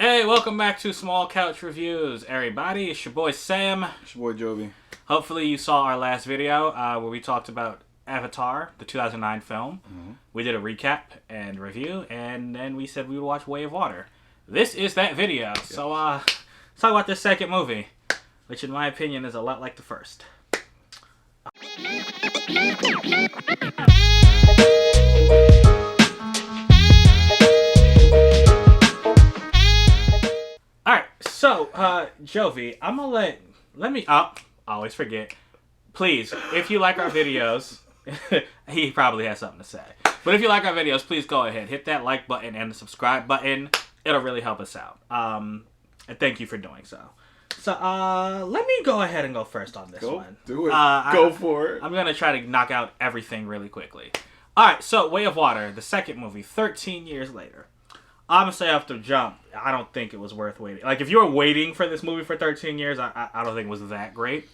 Hey, welcome back to Small Couch Reviews, everybody. It's your boy Sam. It's your boy Joby. Hopefully you saw our last video where we talked about Avatar, the 2009 film. Mm-hmm. We did a recap and review, and then we said we would watch Way of Water. This is that video. Yep. So let's talk about this second movie, which in my opinion is a lot like the first. Alright, so, Jovi, I'm gonna let me up. Always forget. Please, if you like our videos, he probably has something to say. But if you like our videos, please go ahead. Hit that like button and the subscribe button. It'll really help us out. And thank you for doing so. So, let me go ahead and go first on this one. Do it. Go for it. I'm gonna try to knock out everything really quickly. Alright, so Way of Water, the second movie, 13 years later. I'm gonna say off the jump, I don't think it was worth waiting. Like, if you were waiting for this movie for 13 years, I don't think it was that great.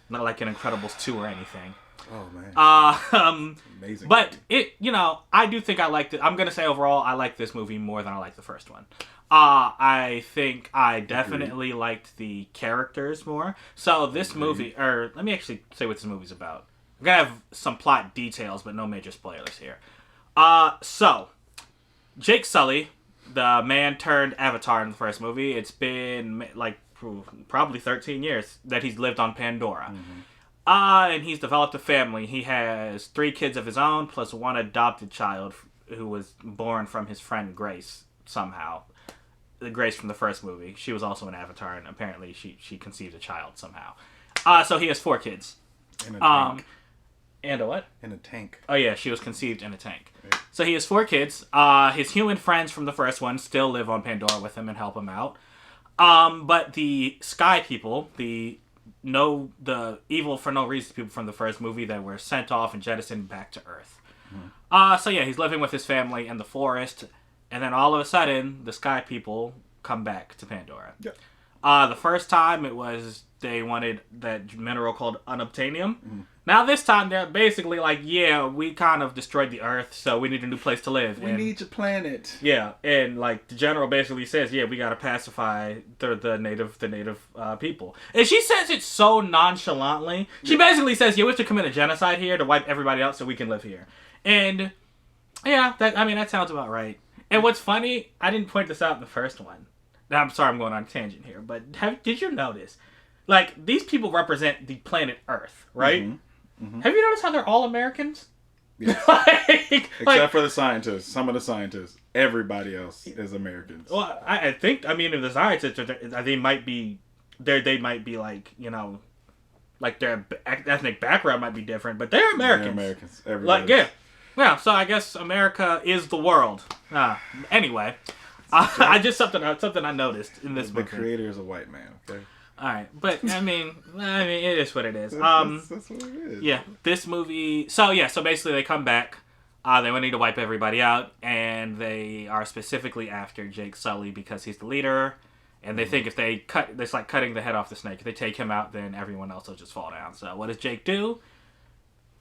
Not like an Incredibles 2 or anything. Oh, man. Amazing. But, I do think I liked it. I'm gonna say overall, I liked this movie more than I liked the first one. I think I definitely liked the characters more. So, this movie, or let me actually say what this movie's about. I'm gonna have some plot details, but no major spoilers here. So, Jake Sully, the man turned Avatar in the first movie, it's been like probably 13 years that he's lived on Pandora. Mm-hmm. And he's developed a family. He has 3 kids of his own, plus 1 adopted child who was born from his friend Grace, somehow. The Grace from the first movie. She was also an Avatar, and apparently she conceived a child somehow. So he has 4 kids. In a tank. And a what? In a tank. Oh yeah, she was conceived in a tank. Right. So he has 4 kids. His human friends from the first one still live on Pandora with him and help him out. But the Sky people, the evil for no reason people from the first movie that were sent off and jettisoned back to Earth. Mm-hmm. So yeah, he's living with his family in the forest, and then all of a sudden, the Sky people come back to Pandora. Yep. The first time it was they wanted that mineral called unobtainium. Mm. Now this time they're basically like, yeah, we kind of destroyed the Earth, so we need a new place to live. We need your planet. Yeah, and like the general basically says, yeah, we gotta pacify the native people. And she says it so nonchalantly. She basically says, yeah, we have to commit a genocide here to wipe everybody out so we can live here. And yeah, that sounds about right. And what's funny, I didn't point this out in the first one. Now, I'm sorry I'm going on a tangent here, but did you notice? Like, these people represent the planet Earth, right? Mm-hmm. Mm-hmm. Have you noticed how they're all Americans? Yeah. Except for the scientists. Some of the scientists. Everybody else is Americans. Well, I think, if the scientists, they might be like, like their ethnic background might be different, but they're Americans. They're Americans. Everybody. Like, yeah. Yeah, so I guess America is the world. Anyway. I just something I noticed in this movie. The creator is a white man, okay? Alright, but I mean, it is what it is. That's what it is. Yeah, this movie. So basically they come back. They need to wipe everybody out, and they are specifically after Jake Sully because he's the leader. And they think if they it's like cutting the head off the snake. If they take him out, then everyone else will just fall down. So what does Jake do?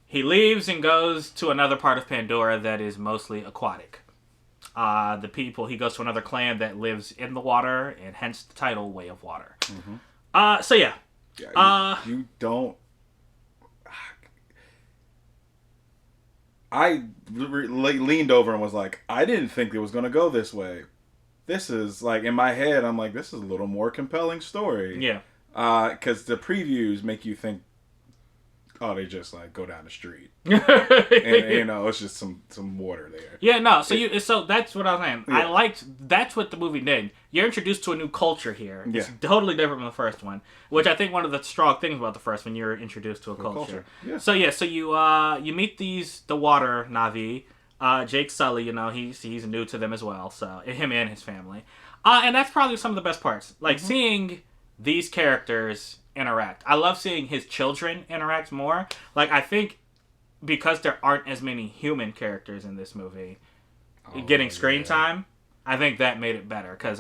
He leaves and goes to another part of Pandora that is mostly aquatic. He goes to another clan that lives in the water, and hence the title, Way of Water. Mm-hmm. So yeah. You don't... I leaned over and was like, I didn't think it was going to go this way. This is, like, in my head, I'm like, this is a little more compelling story. Yeah. Because the previews make you think, oh, they just like go down the street, and it's just some water there. Yeah, no. So that's what I was saying. Yeah. That's what the movie did. You're introduced to a new culture here. Yeah. It's totally different from the first one, which I think one of the strong things about the first one, you're introduced to a culture. Yeah. So you meet the water Na'vi. Jake Sully, he's new to them as well. So him and his family, and that's probably some of the best parts. Like seeing these characters interact. I love seeing his children interact more. Like, I think because there aren't as many human characters in this movie getting screen time, I think that made it better. Because,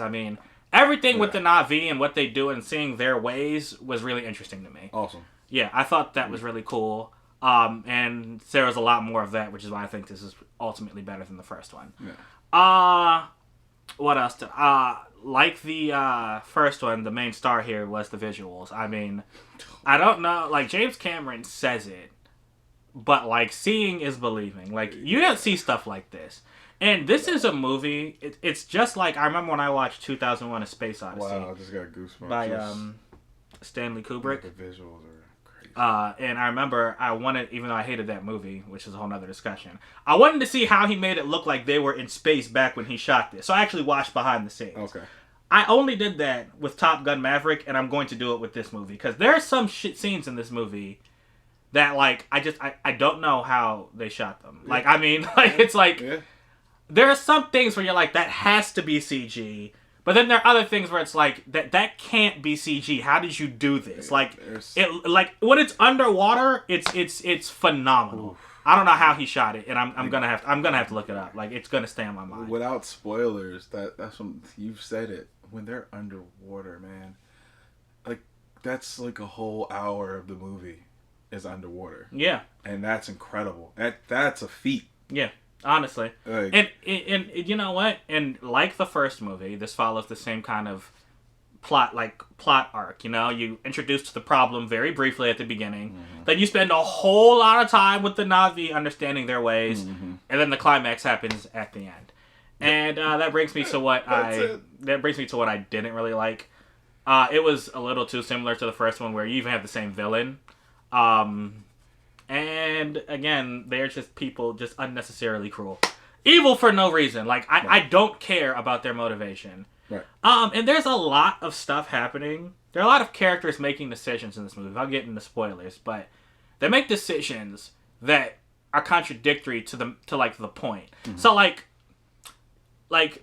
everything with the Na'vi and what they do and seeing their ways was really interesting to me. Awesome. Yeah, I thought that was really cool. And there was a lot more of that, which is why I think this is ultimately better than the first one. Yeah. What else? like the first one, the main star here was the visuals. I mean, I don't know. Like, James Cameron says it, but, like, seeing is believing. Like, you don't see stuff like this. And this is a movie. It's just like, I remember when I watched 2001: A Space Odyssey. Wow, I just got goosebumps. By Stanley Kubrick. The visuals are crazy. And I remember I wanted, even though I hated that movie, which is a whole nother discussion, I wanted to see how he made it look like they were in space back when he shot this. So I actually watched behind the scenes. Okay. I only did that with Top Gun Maverick, and I'm going to do it with this movie. Because there are some scenes in this movie that, like, I don't know how they shot them. Like, I mean, like, it's like, there are some things where you're like, that has to be CG. But then there are other things where it's like, that can't be CG. How did you do this? Like, like when it's underwater, it's phenomenal. Oof. I don't know how he shot it, and I'm gonna have to look it up. Like, it's gonna stay on my mind. Without spoilers, that's when you've said it. When they're underwater, man, like, that's like a whole hour of the movie is underwater. Yeah, and that's incredible. That's a feat. Yeah. Honestly. Like, and you know what? And like the first movie, this follows the same kind of plot arc. You know, you introduced the problem very briefly at the beginning. Mm-hmm. Then you spend a whole lot of time with the Na'vi understanding their ways. Mm-hmm. And then the climax happens at the end. And that brings me to what I didn't really like. It was a little too similar to the first one, where you even have the same villain. And again, they're just people just unnecessarily cruel. Evil for no reason. Like, I don't care about their motivation. Right. And there's a lot of stuff happening. There are a lot of characters making decisions in this movie. I'll get into spoilers, but they make decisions that are contradictory to the point. Mm-hmm. So like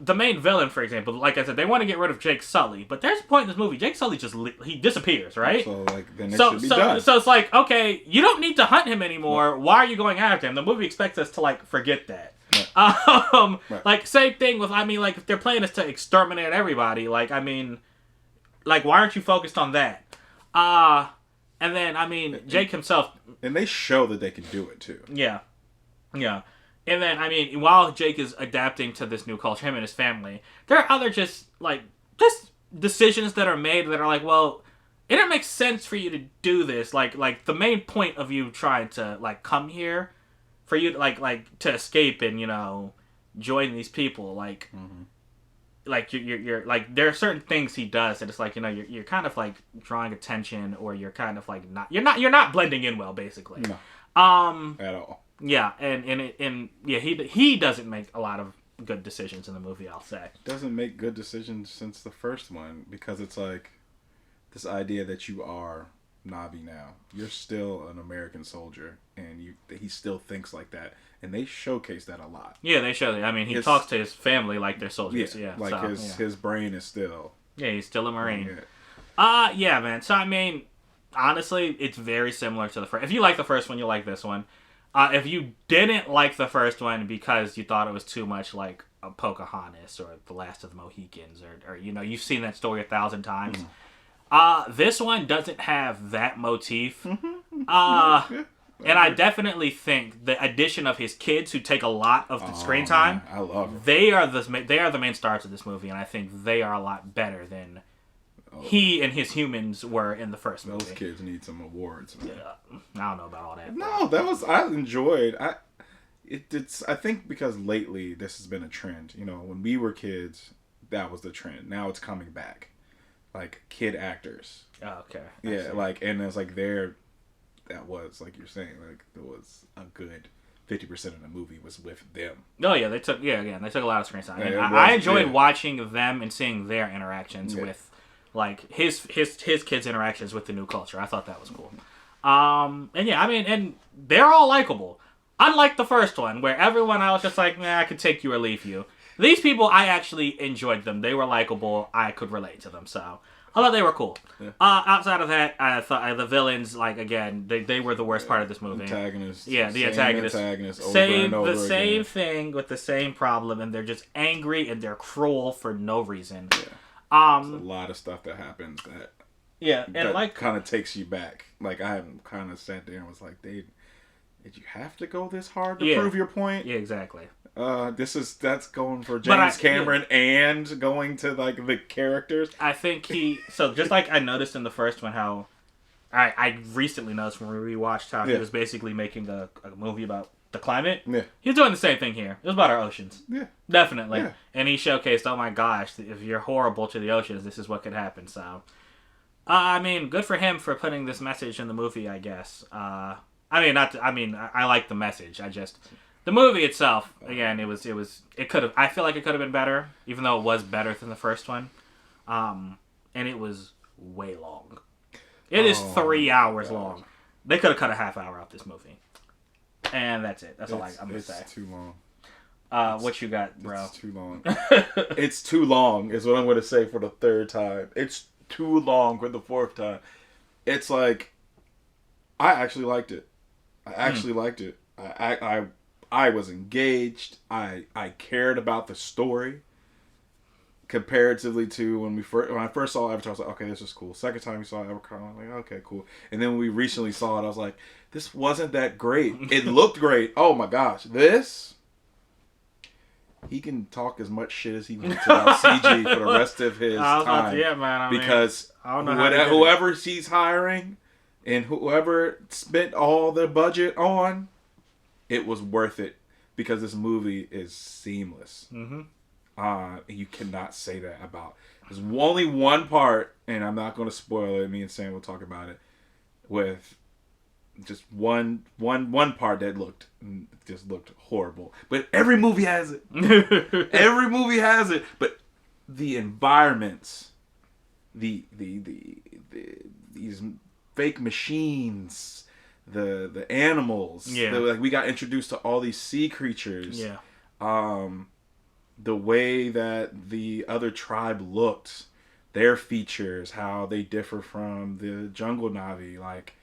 the main villain, for example, like I said, they want to get rid of Jake Sully, but there's a point in this movie, Jake Sully he disappears, right? So like, then it should be done. So it's like, okay, you don't need to hunt him anymore. No. Why are you going after him? The movie expects us to, like, forget that. Right. Right. Like, same thing with, I mean, like, if they're playing us to exterminate everybody, like, I mean, like, why aren't you focused on that? And then, I mean, Jake himself, and they show that they can do it too. Yeah. And then, I mean, while Jake is adapting to this new culture, him and his family, there are other just decisions that are made that are like, well, it doesn't make sense for you to do this. Like the main point of you trying to, like, come here, for you to, like to escape and, you know, join these people, like, mm-hmm. like you're like, there are certain things he does that it's like, you know, you're kind of like drawing attention, or you're kind of like you're not blending in well, basically. No. At all. Yeah, and he doesn't make a lot of good decisions in the movie, I'll say. Doesn't make good decisions since the first one, because it's like this idea that you are Na'vi now. You're still an American soldier, and he still thinks like that, and they showcase that a lot. Yeah, they show that. I mean, he talks to his family like they're soldiers. Yeah, like his brain is still. Yeah, he's still a Marine. Yeah, man. So I mean, honestly, it's very similar to the first. If you like the first one, you'll like this one. If you didn't like the first one because you thought it was too much like a Pocahontas or The Last of the Mohicans, or you know, you've seen that story 1,000 times. This one doesn't have that motif. And I definitely think the addition of his kids, who take a lot of the screen time, I love it. They are the main stars of this movie, and I think they are a lot better than he and his humans were in the first movie. Those kids need some awards, man. Yeah, I don't know about all that. No, I enjoyed. It's I think because lately this has been a trend. You know, when we were kids, that was the trend. Now it's coming back, like kid actors. Oh, okay. Yeah, like, and it's like that was, like you're saying, like, there was a good 50% of the movie was with them. Oh yeah, they took a lot of screen time. I enjoyed watching them and seeing their interactions with, like, his kids' interactions with the new culture. I thought that was cool. And yeah, I mean, and they're all likable. Unlike the first one, where everyone I was just like, I could take you or leave you. These people, I actually enjoyed them. They were likable. I could relate to them. So I thought they were cool. Yeah. Outside of that, I thought the villains, like, again, they were the worst part of this movie. Antagonists. Yeah, the antagonists. Same thing with the same problem, and they're just angry and they're cruel for no reason. Yeah. There's a lot of stuff that happens that like kind of takes you back. Like, I kind of sat there and was like, did you have to go this hard to prove your point? Yeah, exactly. That's going for But James Cameron and going to like the characters. I think so just like I noticed in the first one how I recently noticed when we rewatched how he was basically making a movie about the climate. Yeah. He's doing the same thing here. It was about our oceans. Yeah. Definitely. Yeah. And he showcased, oh my gosh, if you're horrible to the oceans, this is what could happen. So, I mean, good for him for putting this message in the movie, I guess. I like the message. The movie itself, again, it could have, I feel like it could have been better, even though it was better than the first one. And it was way long. It is 3 hours long. They could have cut a half hour out this movie. And that's it. That's all I'm going to say. It's too long. What you got, bro? It's too long. It's too long is what I'm going to say for the third time. It's too long for the fourth time. It's like, I actually liked it. I was engaged. I cared about the story. Comparatively to when I first saw Avatar, I was like, okay, this is cool. Second time we saw Avatar, I was like, okay, cool. And then when we recently saw it, I was like, this wasn't that great. It looked great. Oh my gosh, he can talk as much shit as he wants about CG for the rest of his time. Yeah, man. Because whoever he's hiring and whoever spent all the budget on, it was worth it because this movie is seamless. Mm-hmm. You cannot say that about. There's only one part, and I'm not going to spoil it. Me and Sam will talk about it. With just one part that looked horrible. But every movie has it. Every movie has it. But the environments, these fake machines, the animals. Yeah. We got introduced to all these sea creatures. Yeah. The way that the other tribe looked, their features, how they differ from the jungle Na'vi, like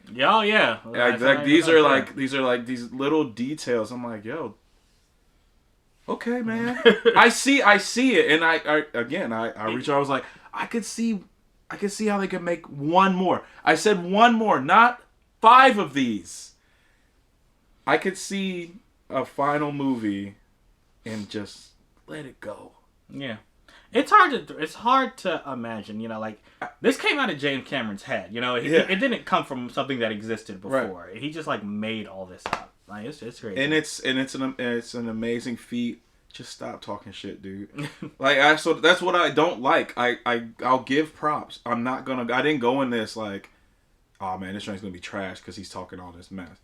these are these little details. I'm like, yo, okay, man, I see it, and I reach out. I was like, I could see how they could make one more. I said one more, not 5 of these. I could see a final movie and just let it go. Yeah. It's hard to imagine, like this came out of James Cameron's head, it didn't come from something that existed before. Right. He just like made all this up. Like it's crazy. And it's an amazing feat. Just stop talking shit, dude. So that's what I don't like. I'll give props. I didn't go in this like, oh man, this joint's gonna be trash because he's talking all this mess.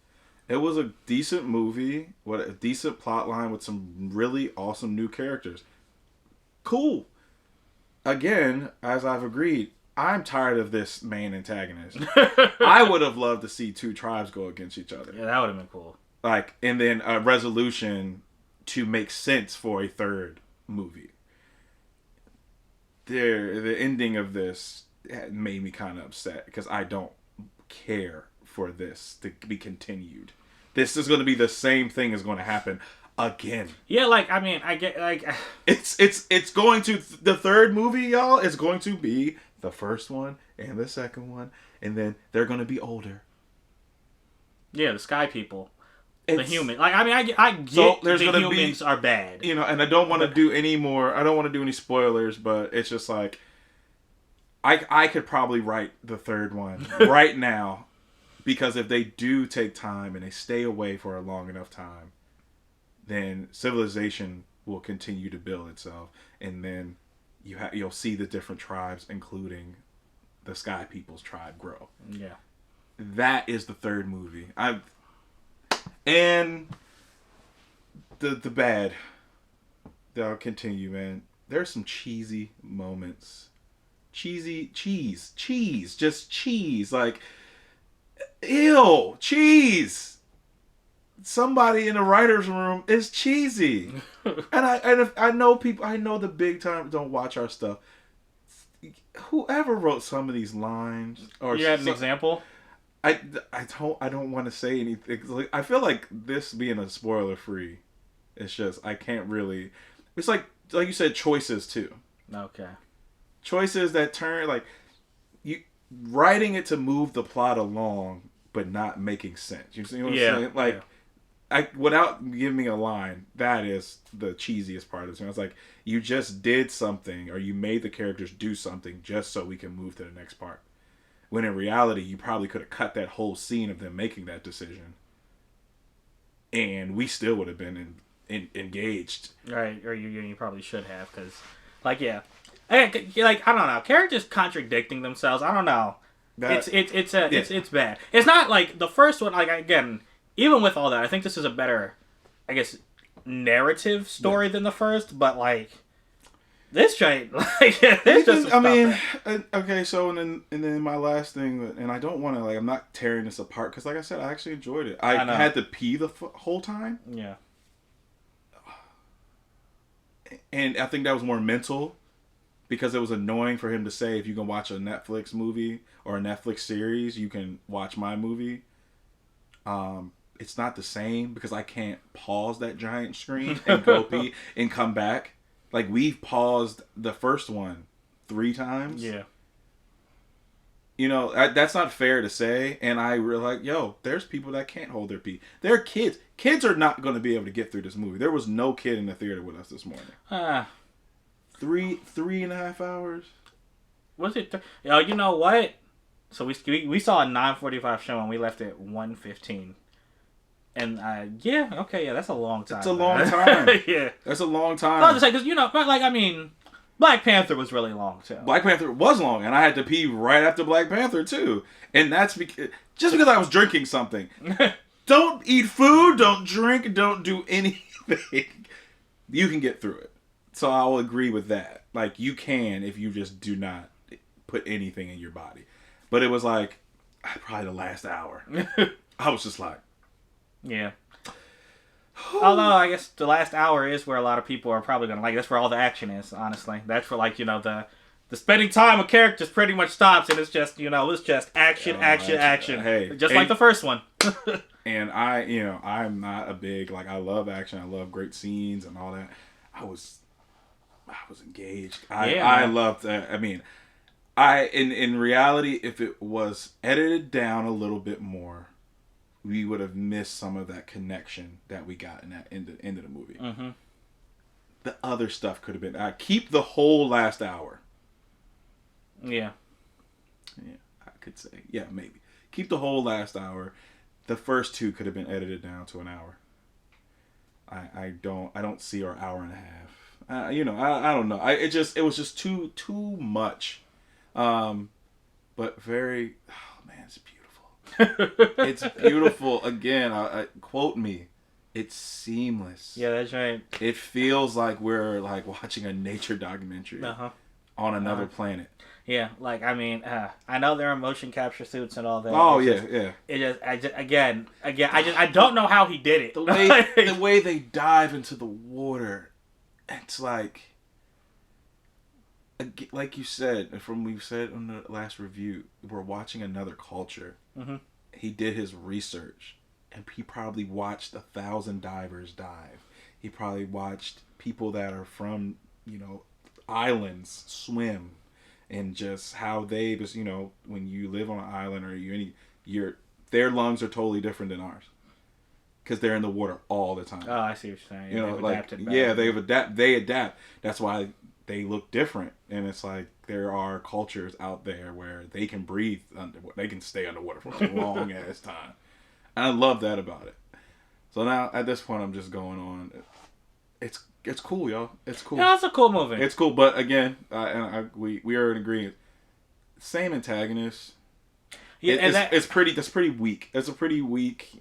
It was a decent movie with a decent plot line with some really awesome new characters. Cool. Again, as I've agreed, I'm tired of this main antagonist. I would have loved to see 2 tribes go against each other. Yeah, that would have been cool. Like, and then a resolution to make sense for a third movie. The ending of this made me kind of upset because I don't care for this to be continued. This is going to be the same thing is going to happen again. Yeah, like I get like it's going to the third movie, y'all. Is going to be the first one and the second one, and then they're going to be older. Yeah, the sky people, the human. Like I get so the humans are bad. And I don't want to do any more. I don't want to do any spoilers, but it's just like I could probably write the third one right now. Because if they do take time and they stay away for a long enough time, then civilization will continue to build itself, and then you'll see the different tribes, including the Sky People's tribe, grow. Yeah, that is the third movie. And the bad. I'll continue, man. There's some cheesy moments. Cheese, just cheese, like. Ew, cheese. Somebody in the writer's room is cheesy, and I know people. I know the big time don't watch our stuff. Whoever wrote some of these lines, or you had an example. I don't want to say anything. I feel like this being a spoiler free, it's just I can't really. It's like you said, choices too. Okay. Choices that turn like you. Writing it to move the plot along, but not making sense. You see what I'm saying? Like, without giving me a line, that is the cheesiest part of this. I was like, you just did something, or you made the characters do something just so we can move to the next part. When in reality, you probably could have cut that whole scene of them making that decision, and we still would have been engaged. Right, or you probably should have, because, like, yeah. Like, I don't know. Characters contradicting themselves, I don't know. It's bad. It's not like the first one, like, again, even with all that, I think this is a better, I guess, narrative story than the first, but, like, this giant, like, this just okay, so and then my last thing, and I don't want to, like, I'm not tearing this apart, because, like I said, I actually enjoyed it. I had to pee the whole time. Yeah. And I think that was more mental, because it was annoying for him to say, if you can watch a Netflix movie or a Netflix series, you can watch my movie. It's not the same, because I can't pause that giant screen and go pee and come back. Like, we've paused the first one 3 times. Yeah. You know, that's not fair to say. And I were like, yo, there's people that can't hold their pee. They're kids. Kids are not going to be able to get through this movie. There was no kid in the theater with us this morning. 3.5 hours. Was it? You know what? So we saw a 9:45 show and we left at 1:15. And that's a long time. It's a long time. Yeah, that's a long time. I was just saying, because like, I mean, Black Panther was really long too. Black Panther was long, and I had to pee right after Black Panther too. And that's just because I was drinking something. Don't eat food, don't drink, don't do anything. You can get through it. So I will agree with that. Like, you can if you just do not put anything in your body. But it was like, probably the last hour. I was just like, yeah. Although, I guess the last hour is where a lot of people are probably going to, like, that's where all the action is, honestly. That's where, like, you know, the spending time with characters pretty much stops, and it's just, you know, it's just action. Hey. Just like the first one. And I'm not a big, like, I love action. I love great scenes and all that. I was engaged. I loved that. I mean, in reality, if it was edited down a little bit more, we would have missed some of that connection that we got in that end of the movie. Mm-hmm. The other stuff could have been... keep the whole last hour. Yeah. Yeah, I could say. Yeah, maybe. Keep the whole last hour. The first 2 could have been edited down to an hour. I don't see our hour and a half. I don't know. It was just too much. But very... Oh, man, it's beautiful. It's beautiful. Again, quote me. It's seamless. Yeah, that's right. It feels like we're like watching a nature documentary on another planet. Yeah, like, I mean, I know there are motion capture suits and all that. Oh yeah. I don't know how he did it. The way they dive into the water, it's like you said, we've said on the last review, we're watching another culture. Mm-hmm. He did his research, and he probably watched 1,000 divers dive. He probably watched people that are from, islands swim, and just how they just, when you live on an island or their lungs are totally different than ours. Because they're in the water all the time. Oh, I see what you're saying. Yeah, they've adapted better. They adapt. That's why they look different, and it's like there are cultures out there where they can breathe they can stay underwater for a long ass time, and I love that about it. So now at this point, I'm just going on. It's cool, y'all. It's cool. Yeah, it's a cool movie. It's cool, but again, we are in agreement. Same antagonist. Yeah, that's pretty weak. It's a pretty weak.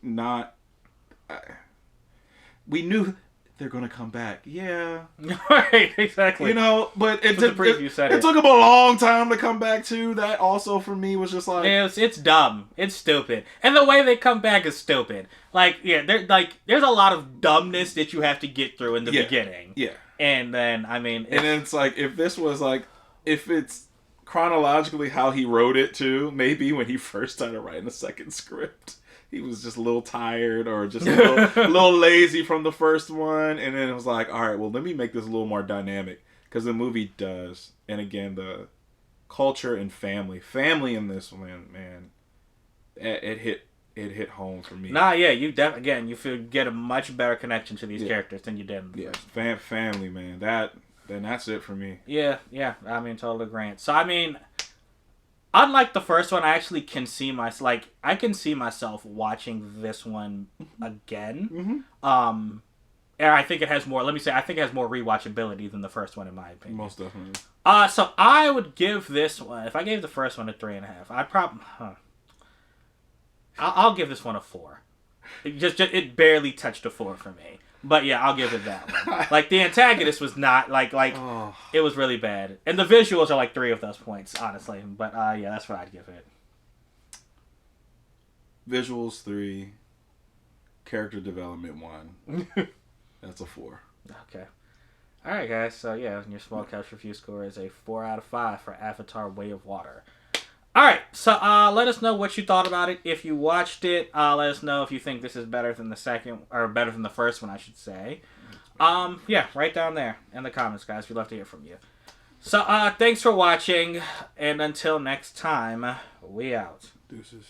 We knew they're gonna come back. Yeah. Right, exactly. But it took them a long time to come back too. That also for me was just like it's dumb. It's stupid. And the way they come back is stupid. Like, yeah, there's a lot of dumbness that you have to get through in the beginning. Yeah. And then it's like if it's chronologically how he wrote it too, maybe when he first started writing the second script, he was just a little tired or just a little lazy from the first one. And then it was like, all right, well, let me make this a little more dynamic. Because the movie does. And again, the culture and family in this one, man, it it hit home for me. Nah, yeah, you again, you feel get a much better connection to these characters than you did in the first. Family, man. Then that's it for me. Yeah, I mean, total agreement. So I mean, unlike the first one, I actually can see I can see myself watching this one again. Mm-hmm. And I think it has more. Let me say, I think it has more rewatchability than the first one, in my opinion. Most definitely. So I would give this one. If I gave the first one a 3.5, I'd probably. I'll give this one a 4. It barely touched a 4 for me. But yeah, I'll give it that one. Like the antagonist was not it was really bad, and the visuals are like 3 of those points, honestly. But yeah, that's what I'd give it. Visuals 3, character development 1. That's a 4. Okay. All right, guys. So yeah, your small couch review score is a 4 out of 5 for Avatar: Way of Water. All right. So let us know what you thought about it. If you watched it, let us know if you think this is better than the second, or better than the first one, I should say. Yeah, right down there in the comments, guys. We'd love to hear from you. So thanks for watching, and until next time, we out. Deuces.